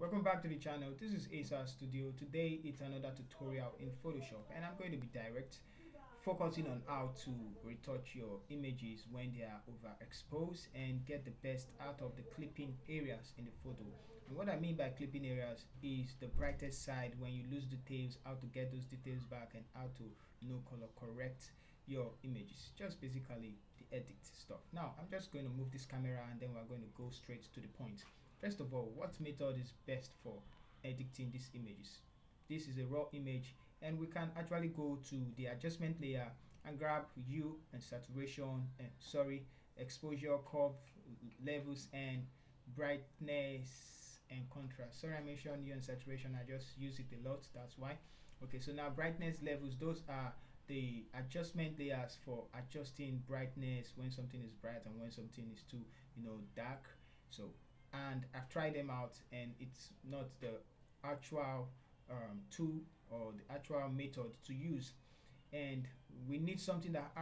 Welcome back to the channel. This is Asa Studio. Today it's another tutorial in Photoshop and I'm going to be direct, focusing on how to retouch your images when they are overexposed and get the best out of the clipping areas in the photo. And what I mean by clipping areas is the brightest side when you lose details, how to get those details back and how to color correct your images. Just basically the edit stuff. Now I'm just going to move this camera and then we're going to go straight to the point. First of all, what method is best for editing these images? This is a raw image and we can actually go to the adjustment layer and grab hue and saturation exposure, curve, levels and brightness and contrast. Sorry, I mentioned hue and saturation, I just use it a lot, that's why. Okay, so now brightness levels, those are the adjustment layers for adjusting brightness when something is bright and when something is too dark. So and I've tried them out and it's not the actual tool or the actual method to use, and we need something that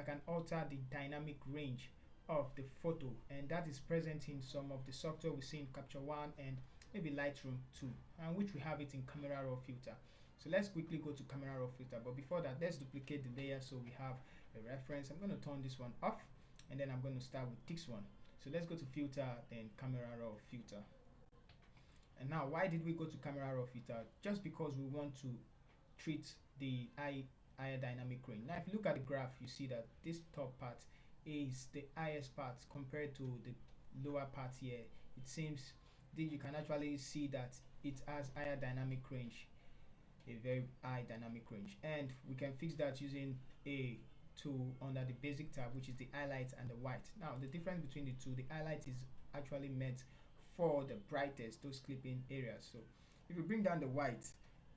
can alter the dynamic range of the photo, and that is present in some of the software we see in Capture One and maybe Lightroom 2, and which we have it in Camera Raw Filter. So let's quickly go to Camera Raw Filter, but before that let's duplicate the layer so we have a reference. I'm going to turn this one off and then I'm going to start with this one. So let's go to Filter, then Camera Raw Filter. And now why did we go to Camera Raw Filter? Just because we want to treat the higher dynamic range. Now if you look at the graph, you see that this top part is the highest part compared to the lower part here. It seems that you can actually see that it has higher dynamic range, a very high dynamic range, and we can fix that using a tool under the basic tab, which is the highlight and the white. Now the difference between the two, the highlight is actually meant for the brightest, those clipping areas. So if you bring down the white,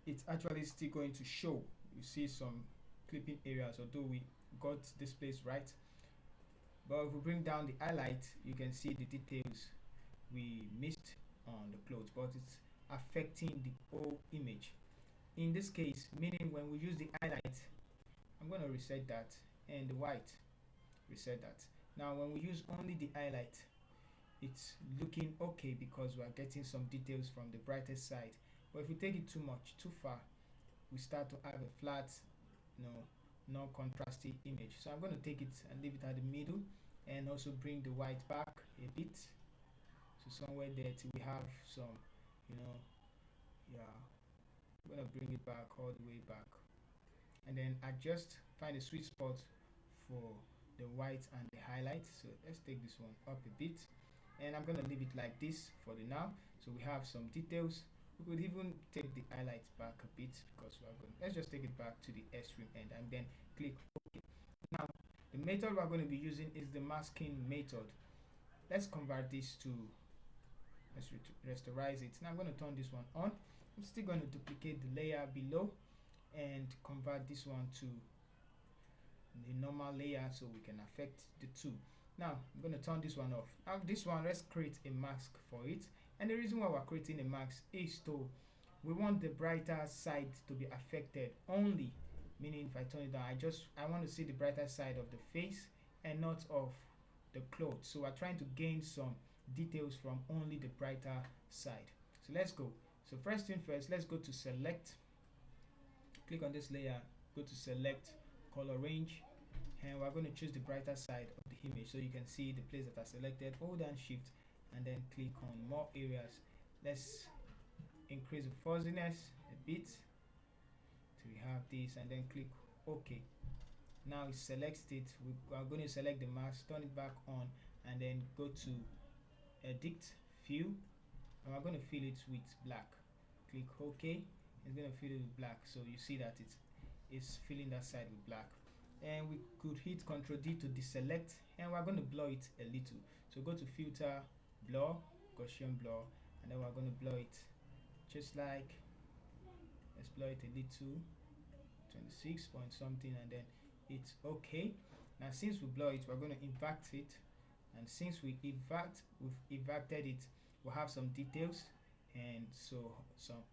it's actually still going to show, you see some clipping areas, although we got this place right. But if we bring down the highlight, you can see the details we missed on the clothes, but it's affecting the whole image. In this case, meaning when we use the highlight, I'm going to reset that, and the white, reset that. Now when we use only the highlight, it's looking okay because we are getting some details from the brightest side. But if we take it too much, too far, we start to have a flat, non-contrasty image. So I'm going to take it and leave it at the middle and also bring the white back a bit. So somewhere there till we have some, I'm going to bring it back all the way back. And then adjust, find a sweet spot for the white and the highlight. So let's take this one up a bit, and I'm going to leave it like this for the now. So we have some details. We could even take the highlight back a bit because let's just take it back to the extreme end and then click OK. Now the method we're going to be using is the masking method. Let's convert this to, let's rasterize it. Now I'm going to turn this one on. I'm still going to duplicate the layer below and convert this one to the normal layer so we can affect the two. Now I'm going to turn this one off. Now this one, let's create a mask for it, and the reason why we're creating a mask is we want the brighter side to be affected only, meaning if I turn it down, I want to see the brighter side of the face and not of the clothes. So we're trying to gain some details from only the brighter side. So let's go. So first thing first, let's go to select, click on this layer, go to select color range, and we're going to choose the brighter side of the image so you can see the place that I selected. Hold down shift and then click on more areas. Let's increase the fuzziness a bit till we have this, and then click OK. Now it selects it. We are going to select the mask, turn it back on, and then go to edit, fill, and we're going to fill it with black. Click OK. It's going to fill it with black, so you see that it's filling that side with black. And we could hit Ctrl D to deselect, and we're going to blur it a little. So go to filter, blur, Gaussian blur, and then we're going to blur it just like, let's blur it a little, 26 point something, and then it's okay. Now since we blur it, we're going to invert it, and since we've inverted it, we'll have some details and so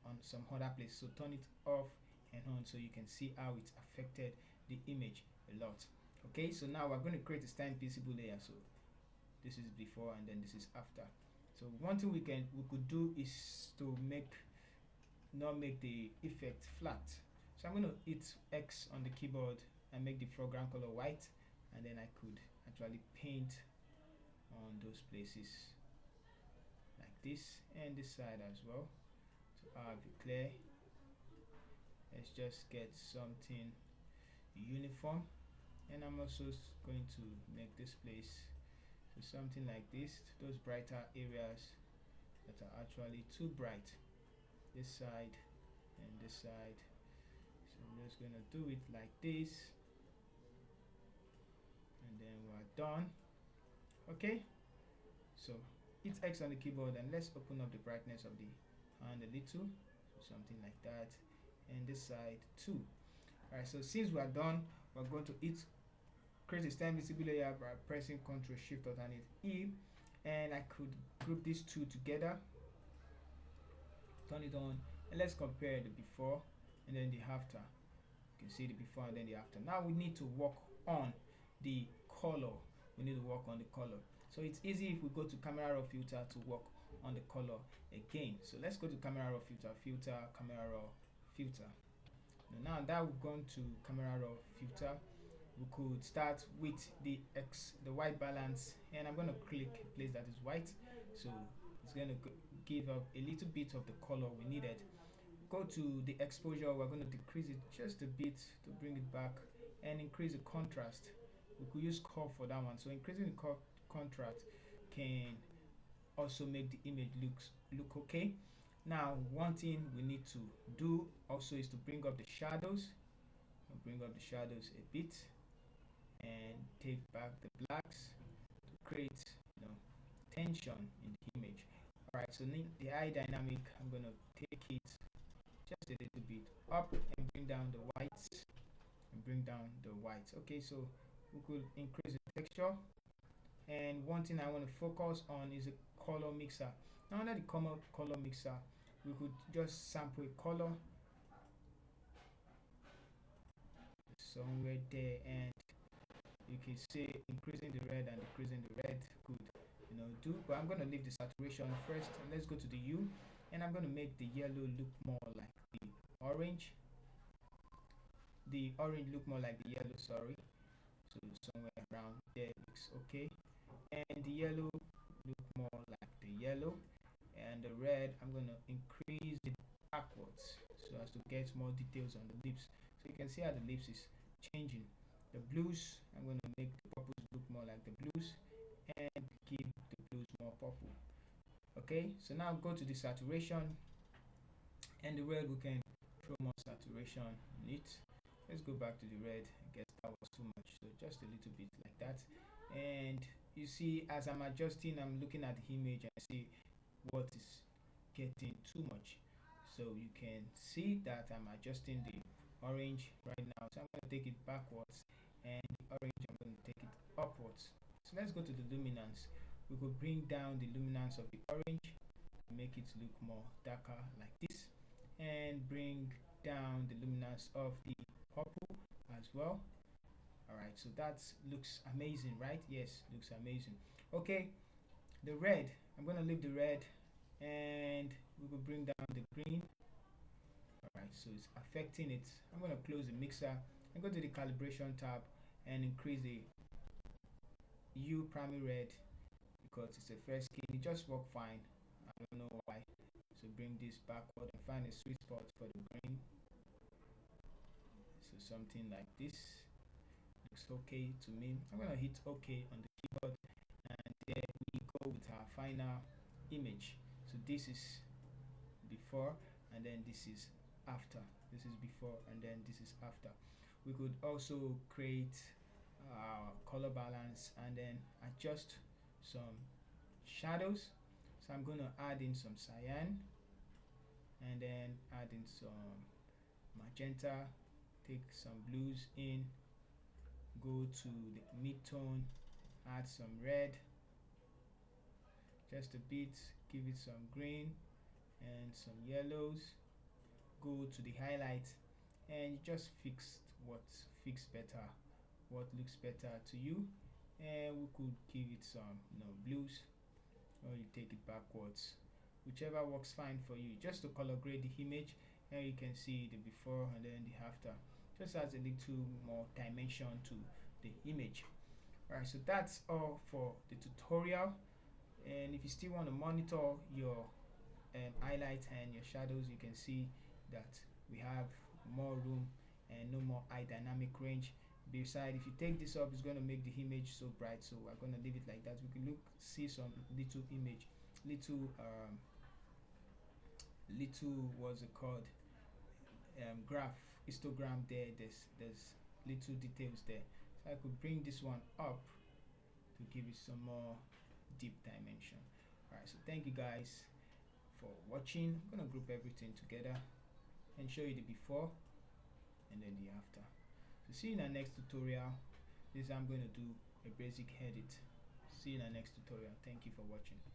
on some other place. So turn it off and on so you can see how it affected the image a lot. Okay, so now we're going to create a stand visible layer. So this is before and then this is after. So one thing we could do is to not make the effect flat. So I'm going to hit X on the keyboard and make the foreground color white, and then I could actually paint on those places like this, and this side as well. So I'll be clear. Let's just get something uniform, and I'm also going to make this place so something like this, those brighter areas that are actually too bright, this side and this side. So I'm just gonna do it like this, and then we're done. Okay, so hit X on the keyboard and let's open up the brightness of the hand a little, so something like that, and this side too. Alright, so since we are done, we're going to create a stem visible layer by pressing Ctrl Shift Alternate E, and I could group these two together, turn it on, and let's compare the before and then the after. You can see the before and then the after. Now we need to work on the color. We need to work on the color. So it's easy if we go to Camera Raw filter to work on the color again. So let's go to Camera Raw filter, Camera Raw filter. Now that we've gone to Camera Raw filter, we could start with the white balance, and I'm going to click a place that is white, so it's going to give up a little bit of the color we needed. Go to the exposure, we're going to decrease it just a bit to bring it back, and increase the contrast. We could use curve for that one, so increasing the contrast can also make the image look okay. Now one thing we need to do also is to bring up the shadows. I'll bring up the shadows a bit and take back the blacks to create tension in the image. Alright, so the eye dynamic, I'm gonna take it just a little bit up and bring down the whites Okay, so we could increase the texture, and one thing I want to focus on is a color mixer. Now under the color mixer, we could just sample a color somewhere there, and you can see increasing the red and decreasing the red could do, but I'm going to leave the saturation first, and let's go to the hue, and I'm going to make the yellow look more like the orange look more like the yellow, sorry. So somewhere around there looks okay, and the yellow look more like the yellow, and the red I'm going to increase it backwards so as to get more details on the lips. So you can see how the lips is changing. The blues, I'm going to make the purples look more like the blues and give the blues more purple. Okay, so now go to the saturation, and the red we can throw more saturation on it. Let's go back to the red. I guess that was too much, so just a little bit like that. And you see, as I'm adjusting, I'm looking at the image and see what is getting too much. So you can see that I'm adjusting the orange right now, so I'm going to take it backwards, and the orange I'm going to take it upwards. So let's go to the luminance. We could bring down the luminance of the orange, make it look more darker like this, and bring down the luminance of the purple as well. Alright, so that looks amazing, right? Yes, looks amazing. Okay, the red, I'm going to leave the red, and we will bring down the green. Alright, so it's affecting it. I'm going to close the mixer and go to the calibration tab and increase the hue primary red, because it's a first skin. It just worked fine. I don't know why. So bring this backward and find a sweet spot for the green. So something like this looks okay to me. I'm going to hit OK on the keyboard, and there we go with our final image. So this is before, and then this is after. This is before, and then this is after. We could also create color balance and then adjust some shadows. So I'm going to add in some cyan, and then add in some magenta, take some blues in, go to the mid-tone, add some red, just a bit, give it some green and some yellows, go to the highlight, and you just fix what fits better, what looks better to you. And we could give it some blues, or you take it backwards. whichever works fine for you. Just to color grade the image, and you can see the before and then the after. Just adds a little more dimension to the image. Alright, so that's all for the tutorial. And if you still want to monitor your highlights and your shadows, you can see that we have more room and no more high dynamic range. Besides, if you take this up, it's going to make the image so bright, so we're going to leave it like that. We can see some little image, little what's it called, graph histogram there. There's little details there, so I could bring this one up to give it some more deep dimension. Alright, so thank you guys for watching. I'm gonna group everything together and show you the before and then the after. So see you in our next tutorial. This I'm going to do a basic edit. See you in our next tutorial. Thank you for watching.